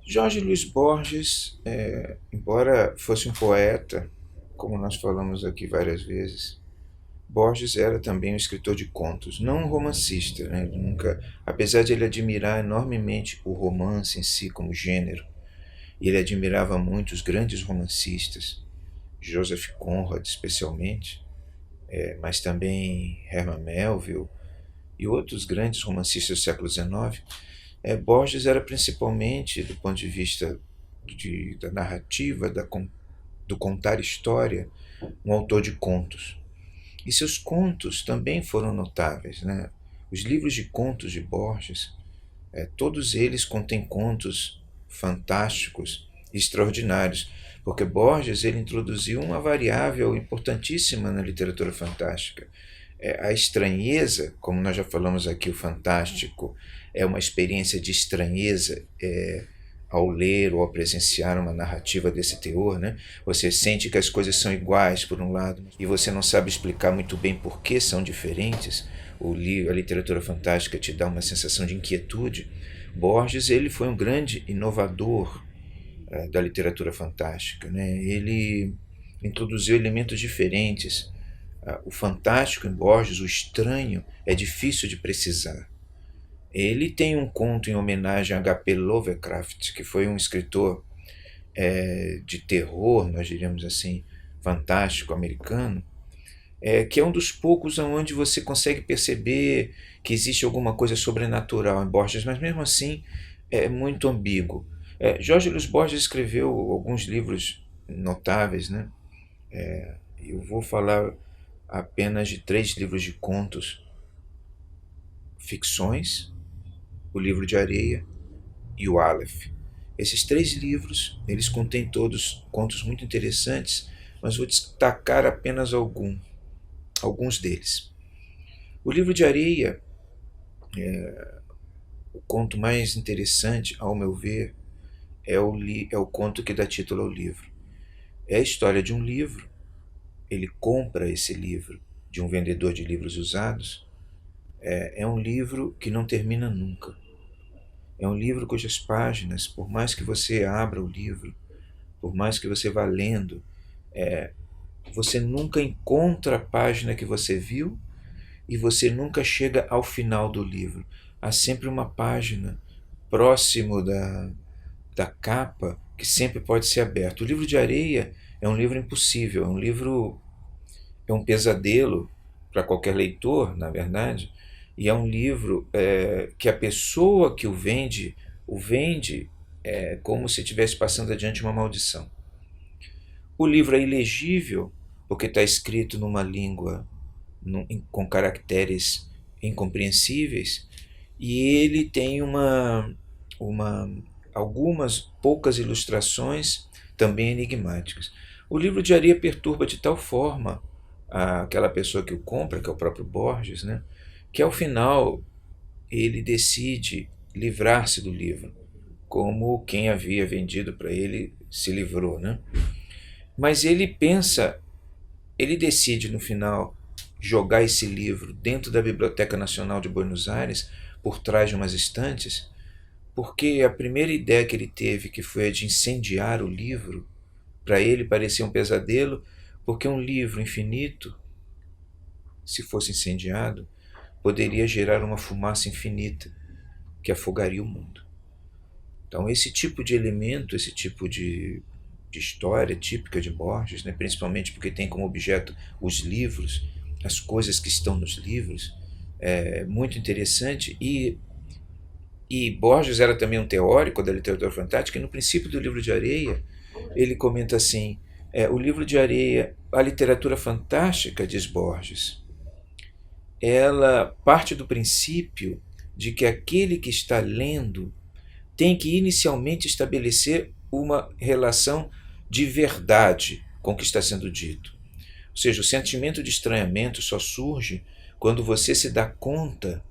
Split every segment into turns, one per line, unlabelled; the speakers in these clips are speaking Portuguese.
Jorge Luiz Borges, embora fosse um poeta, como nós falamos aqui várias vezes, Borges era também um escritor de contos, não um romancista, né? Ele nunca, apesar de ele admirar enormemente o romance em si como gênero, e ele admirava muito os grandes romancistas, Joseph Conrad especialmente, mas também Herman Melville e outros grandes romancistas do século XIX. Borges era principalmente, do ponto de vista da narrativa, do contar história, um autor de contos. E seus contos também foram notáveis. Né? Os livros de contos de Borges, todos eles contêm contos fantásticos, extraordinários, porque Borges ele introduziu uma variável importantíssima na literatura fantástica. A estranheza, como nós já falamos aqui, o fantástico é uma experiência de estranheza ao ler ou ao presenciar uma narrativa desse teor, né? Você sente que as coisas são iguais por um lado e você não sabe explicar muito bem por que são diferentes. A literatura fantástica te dá uma sensação de inquietude. Borges ele foi um grande inovador da literatura fantástica, né? Ele introduziu elementos diferentes. O fantástico em Borges, o estranho, é difícil de precisar. Ele tem um conto em homenagem a H.P. Lovecraft, que foi um escritor de terror, nós diríamos assim, fantástico americano, que é um dos poucos onde você consegue perceber que existe alguma coisa sobrenatural em Borges, mas mesmo assim é muito ambíguo. Jorge Luiz Borges escreveu alguns livros notáveis, né? Eu vou falar apenas de 3 livros de contos, ficções, o Livro de Areia e o Aleph. Esses 3 livros, eles contêm todos contos muito interessantes, mas vou destacar apenas alguns deles. O Livro de Areia, o conto mais interessante, ao meu ver, é o conto que dá título ao livro. É a história de um livro, ele compra esse livro de um vendedor de livros usados. É um livro que não termina nunca. É um livro cujas páginas, por mais que você abra o livro, por mais que você vá lendo, você nunca encontra a página que você viu e você nunca chega ao final do livro. Há sempre uma página próximo da capa que sempre pode ser aberta. O Livro de Areia é um livro impossível, é um pesadelo para qualquer leitor, na verdade, e é um livro que a pessoa que o vende como se estivesse passando adiante uma maldição. O livro é ilegível porque está escrito numa língua com caracteres incompreensíveis e ele tem uma, algumas poucas ilustrações também enigmáticas. O Livro de Areia perturba de tal forma aquela pessoa que o compra, que é o próprio Borges, né, que ao final ele decide livrar-se do livro, como quem havia vendido para ele se livrou. Né? Mas ele decide no final jogar esse livro dentro da Biblioteca Nacional de Buenos Aires, por trás de umas estantes, porque a primeira ideia que ele teve, que foi a de incendiar o livro, para ele parecia um pesadelo, porque um livro infinito, se fosse incendiado, poderia gerar uma fumaça infinita que afogaria o mundo. Então, esse tipo de elemento, esse tipo de história típica de Borges, né, principalmente porque tem como objeto os livros, as coisas que estão nos livros, é muito interessante. E Borges era também um teórico da literatura fantástica, e no princípio do Livro de Areia, ele comenta assim: o Livro de Areia, a literatura fantástica, diz Borges, ela parte do princípio de que aquele que está lendo tem que inicialmente estabelecer uma relação de verdade com o que está sendo dito. Ou seja, o sentimento de estranhamento só surge quando você se dá conta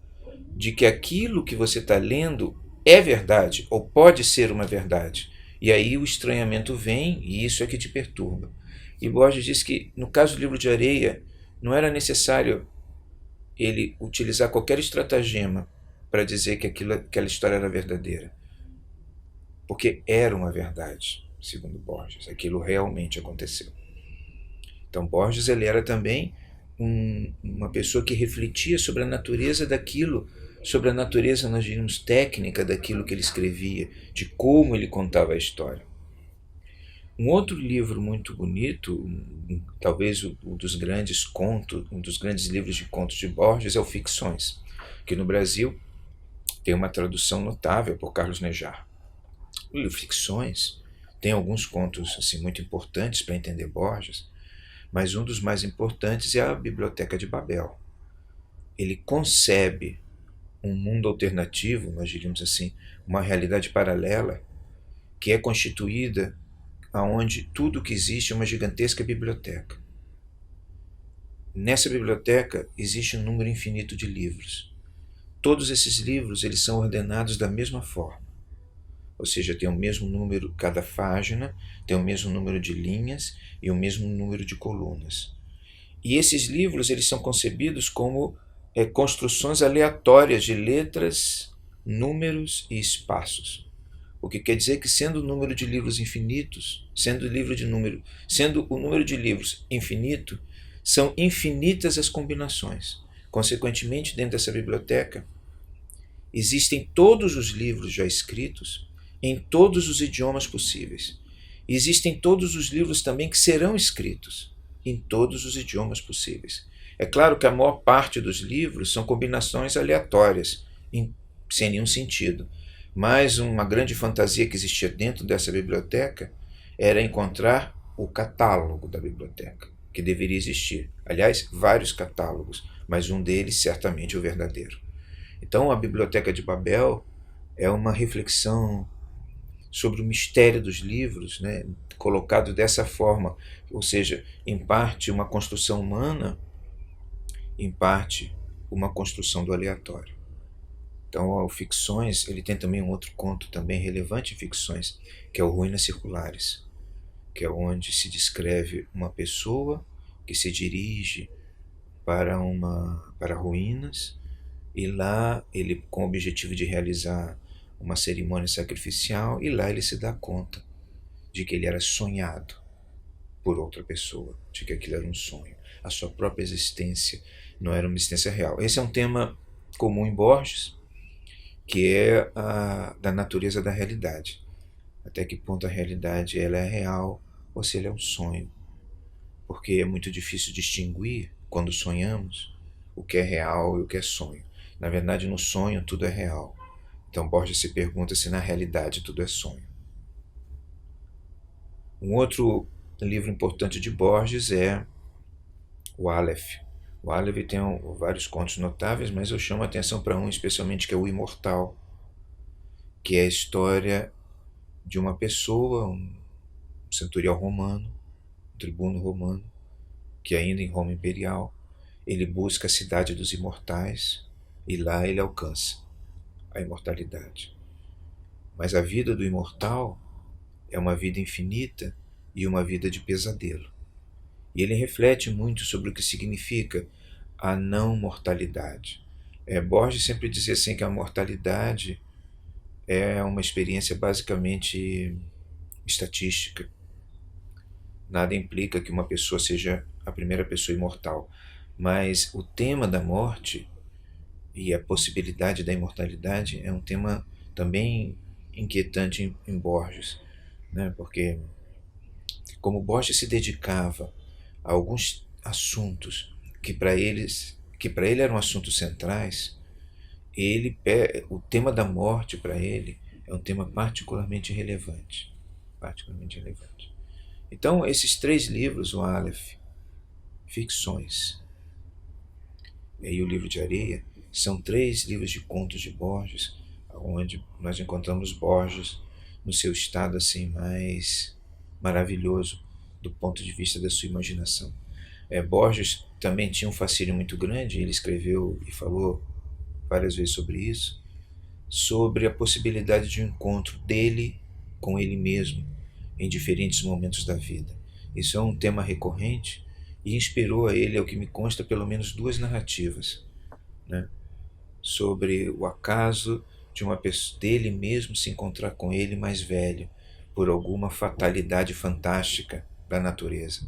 de que aquilo que você está lendo é verdade, ou pode ser uma verdade. E aí o estranhamento vem, e isso é que te perturba. E Borges diz que, no caso do Livro de Areia, não era necessário ele utilizar qualquer estratagema para dizer que aquela história era verdadeira. porque era uma verdade, segundo Borges. Aquilo realmente aconteceu. Então Borges ele era também uma pessoa que refletia sobre a natureza daquilo, sobre a natureza, nós diríamos, técnica daquilo que ele escrevia, de como ele contava a história. Um outro livro muito bonito, talvez um dos grandes contos, um dos grandes livros de contos de Borges é o Ficções, que no Brasil tem uma tradução notável por Carlos Nejar. O livro Ficções tem alguns contos assim, muito importantes para entender Borges, mas um dos mais importantes é a Biblioteca de Babel. Ele concebe um mundo alternativo, nós diríamos assim, uma realidade paralela, que é constituída aonde tudo que existe é uma gigantesca biblioteca. Nessa biblioteca existe um número infinito de livros. Todos esses livros eles são ordenados da mesma forma. Ou seja, tem o mesmo número, cada página tem o mesmo número de linhas e o mesmo número de colunas. E esses livros eles são concebidos como construções aleatórias de letras, números e espaços. O que quer dizer que, sendo o número de livros infinitos, sendo o número de livros infinito, são infinitas as combinações. Consequentemente, dentro dessa biblioteca, existem todos os livros já escritos em todos os idiomas possíveis. Existem todos os livros também que serão escritos em todos os idiomas possíveis. É claro que a maior parte dos livros são combinações aleatórias, sem nenhum sentido. Mas uma grande fantasia que existia dentro dessa biblioteca era encontrar o catálogo da biblioteca, que deveria existir. Aliás, vários catálogos, mas um deles certamente o verdadeiro. Então, a Biblioteca de Babel é uma reflexão sobre o mistério dos livros, né, colocado dessa forma, ou seja, em parte uma construção humana, em parte uma construção do aleatório. Então, o Ficções, ele tem também um outro conto também relevante em Ficções, que é o Ruínas Circulares, que é onde se descreve uma pessoa que se dirige para ruínas, e lá ele, com o objetivo de realizar uma cerimônia sacrificial, e lá ele se dá conta de que ele era sonhado por outra pessoa, de que aquilo era um sonho. A sua própria existência não era uma existência real. Esse é um tema comum em Borges, que é da natureza da realidade. Até que ponto a realidade ela é real ou se ela é um sonho. Porque é muito difícil distinguir, quando sonhamos, o que é real e o que é sonho. Na verdade, no sonho tudo é real. Então Borges se pergunta se na realidade tudo é sonho. Um outro livro importante de Borges é o Aleph. O Aleph tem vários contos notáveis, mas eu chamo a atenção para um especialmente, que é o Imortal, que é a história de uma pessoa, um centurião romano, um tribuno romano, que ainda em Roma Imperial, ele busca a cidade dos imortais e lá ele alcança a imortalidade. Mas a vida do imortal é uma vida infinita e uma vida de pesadelo. E ele reflete muito sobre o que significa a não mortalidade. Borges sempre dizia assim que a mortalidade é uma experiência basicamente estatística. Nada implica que uma pessoa seja a primeira pessoa imortal, mas o tema da morte e a possibilidade da imortalidade é um tema também inquietante em Borges, né? Porque como Borges se dedicava a alguns assuntos que para ele eram assuntos centrais, o tema da morte para ele é um tema particularmente relevante, particularmente relevante. Então, esses 3 livros, o Aleph, Ficções e o Livro de Areia, são 3 livros de contos de Borges, onde nós encontramos Borges no seu estado assim mais maravilhoso do ponto de vista da sua imaginação. Borges também tinha um fascínio muito grande, ele escreveu e falou várias vezes sobre isso, sobre a possibilidade de um encontro dele com ele mesmo em diferentes momentos da vida. Isso é um tema recorrente e inspirou a ele, ao que me consta, pelo menos 2 narrativas, né, sobre o acaso de uma pessoa, dele mesmo se encontrar com ele mais velho, por alguma fatalidade fantástica da natureza.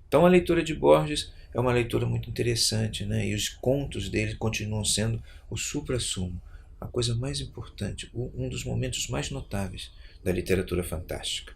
Então a leitura de Borges é uma leitura muito interessante, né? E os contos dele continuam sendo o suprassumo, a coisa mais importante, um dos momentos mais notáveis da literatura fantástica.